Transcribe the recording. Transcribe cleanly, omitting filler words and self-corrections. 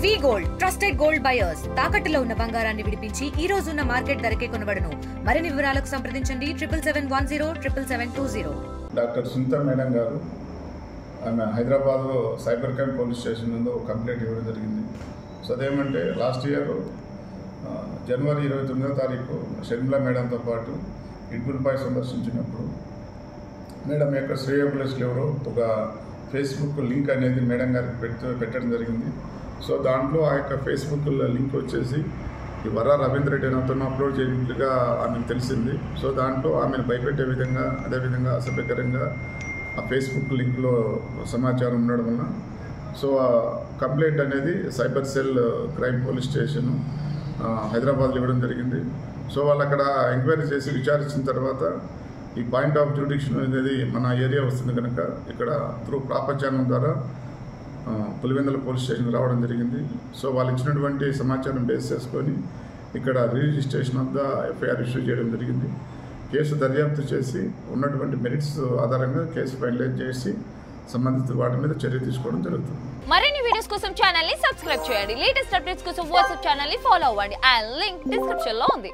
వి gold trusted gold buyers తాకట్టులో ఉన్న బంగారాన్ని విడిపించి ఈ రోజు ఉన్న మార్కెట్ ధరకే కొనబడును. మరిన్ని వివరాలకు సంప్రదించండి 77107720. డాక్టర్ సునీత మేడం గారు ఆమె Hyderabad cyber crime police station నందు కంప్లైంట్ ఇవ్వడం జరిగింది. సో అదేమంటే లాస్ట్ ఇయర్ జనవరి 29వ తారీఖు షర్మిలా మేడంతో పాటు ఇడ్గుల్పై సందర్శించినప్పుడు మేడం యొక్క శ్రేయోభిలాషులు ఎవరో ఒక ఫేస్బుక్ లింక్ అనేది మేడం గారికి పెట్టడం జరిగింది. సో దాంట్లో ఆ యొక్క ఫేస్బుక్ లింక్ వచ్చేసి ఈ వర్రా రవీంద్ర రెడ్డి అతను అప్లోడ్ చేయనట్లుగా ఆమెకు తెలిసింది. సో దాంట్లో ఆమెను భయపెట్టే విధంగా అదేవిధంగా అసభ్యకరంగా ఆ ఫేస్బుక్ లింక్లో సమాచారం ఉండడం వలన సో ఆ కంప్లైంట్ అనేది cyber cell crime police station హైదరాబాద్లో ఇవ్వడం జరిగింది. సో వాళ్ళు అక్కడ ఎంక్వైరీ చేసి విచారించిన తర్వాత ఈ పాయింట్ ఆఫ్ జ్యూడిక్షన్ అనేది మన ఏరియా వస్తుంది కనుక ఇక్కడ త్రూ ప్రాపర్ ఛానల్ ద్వారా పులివెందుల పోలీస్ స్టేషన్కి రావడం జరిగింది. సో వాళ్ళు ఇచ్చినటువంటి సమాచారం బేస్ చేసుకొని ఇక్కడ registration of the FIR issue చేయడం జరిగింది. కేసు దర్యాప్తు చేసి ఉన్నటువంటి మెరిట్స్ ఆధారంగా కేసు ఫైనలైజ్ చేసి సంబంధిత వాటి మీద చర్య తీసుకోవడం జరుగుతుంది. మరిన్ని వీడియోస్ కోసం ఛానల్ ని సబ్స్క్రైబ్ చేయండి. లేటెస్ట్ అప్డేట్స్ కోసం వాట్సాప్ ఛానల్ ని ఫాలో అవ్వండి. ఆ లింక్ డిస్క్రిప్షన్ లో ఉంది.